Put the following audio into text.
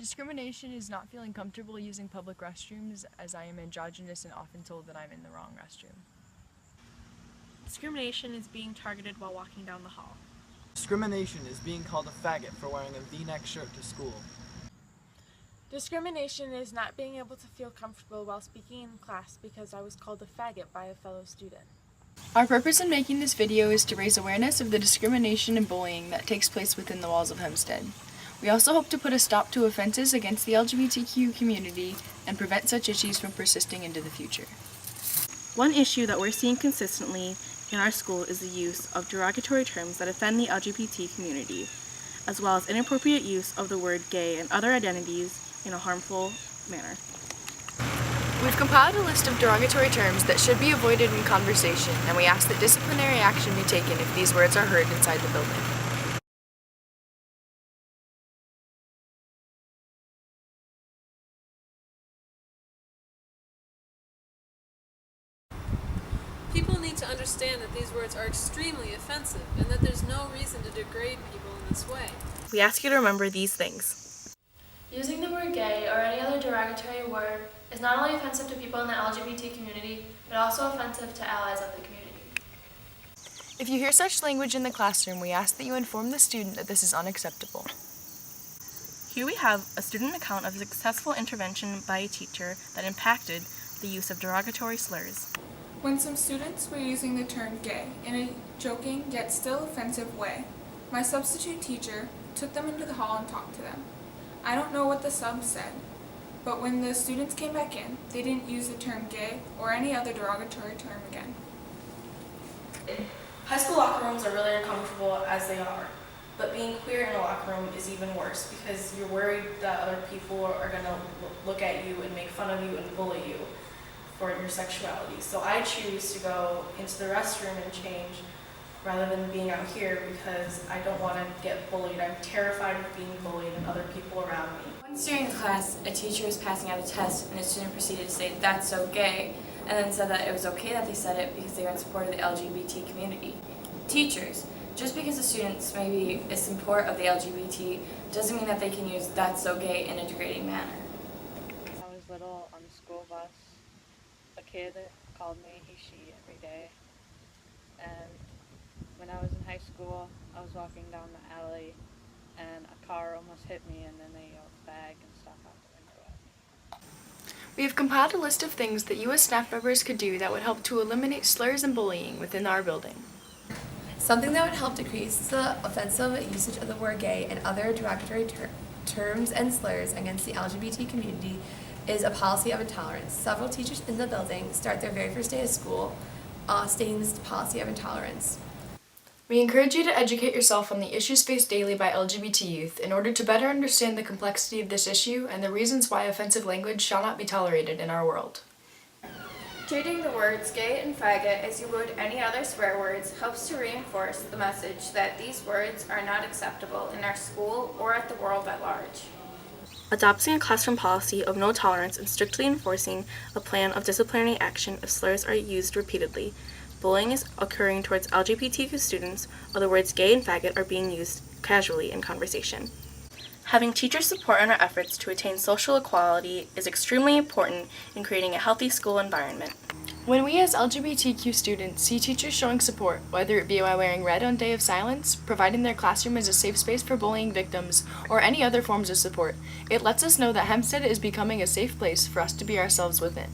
Discrimination is not feeling comfortable using public restrooms, as I am androgynous and often told that I'm in the wrong restroom. Discrimination is being targeted while walking down the hall. Discrimination is being called a faggot for wearing a V-neck shirt to school. Discrimination is not being able to feel comfortable while speaking in class because I was called a faggot by a fellow student. Our purpose in making this video is to raise awareness of the discrimination and bullying that takes place within the walls of Hempstead. We also hope to put a stop to offenses against the LGBTQ community and prevent such issues from persisting into the future. One issue that we're seeing consistently in our school is the use of derogatory terms that offend the LGBT community, as well as inappropriate use of the word gay and other identities in a harmful manner. We've compiled a list of derogatory terms that should be avoided in conversation, and we ask that disciplinary action be taken if these words are heard inside the building. People need to understand that these words are extremely offensive and that there's no reason to degrade people in this way. We ask you to remember these things. Using the word gay or any other derogatory word is not only offensive to people in the LGBT community, but also offensive to allies of the community. If you hear such language in the classroom, we ask that you inform the student that this is unacceptable. Here we have a student account of a successful intervention by a teacher that impacted the use of derogatory slurs. When some students were using the term gay in a joking yet still offensive way, my substitute teacher took them into the hall and talked to them. I don't know what the subs said, but when the students came back in, they didn't use the term gay or any other derogatory term again. High school locker rooms are really uncomfortable as they are, but being queer in a locker room is even worse because you're worried that other people are going to look at you and make fun of you and bully you for your sexuality. So I choose to go into the restroom and change rather than being out here because I don't want to get bullied. I'm terrified of being bullied and other people around me. Once during class, a teacher was passing out a test and a student proceeded to say, "That's so gay," and then said that it was okay that they said it because they were in support of the LGBT community. Teachers, just because the students may be in support of the LGBT doesn't mean that they can use "that's so gay" in a degrading manner. When I was little on the school bus, a kid called me he, she every day. And when I was in high school, I was walking down the alley and a car almost hit me and then they yelled fag and stuff out the window at me. We have compiled a list of things that you as staff members could do that would help to eliminate slurs and bullying within our building. Something that would help decrease the offensive usage of the word gay and other derogatory terms and slurs against the LGBT community is a policy of intolerance. Several teachers in the building start their very first day of school stating this policy of intolerance. We encourage you to educate yourself on the issues faced daily by LGBT youth in order to better understand the complexity of this issue and the reasons why offensive language shall not be tolerated in our world. Treating the words gay and faggot as you would any other swear words helps to reinforce the message that these words are not acceptable in our school or at the world at large. Adopting a classroom policy of no tolerance and strictly enforcing a plan of disciplinary action if slurs are used repeatedly. Bullying is occurring towards LGBTQ students, or the words gay and faggot are being used casually in conversation. Having teachers support in our efforts to attain social equality is extremely important in creating a healthy school environment. When we as LGBTQ students see teachers showing support, whether it be by wearing red on Day of Silence, providing their classroom as a safe space for bullying victims, or any other forms of support, it lets us know that Hempstead is becoming a safe place for us to be ourselves within.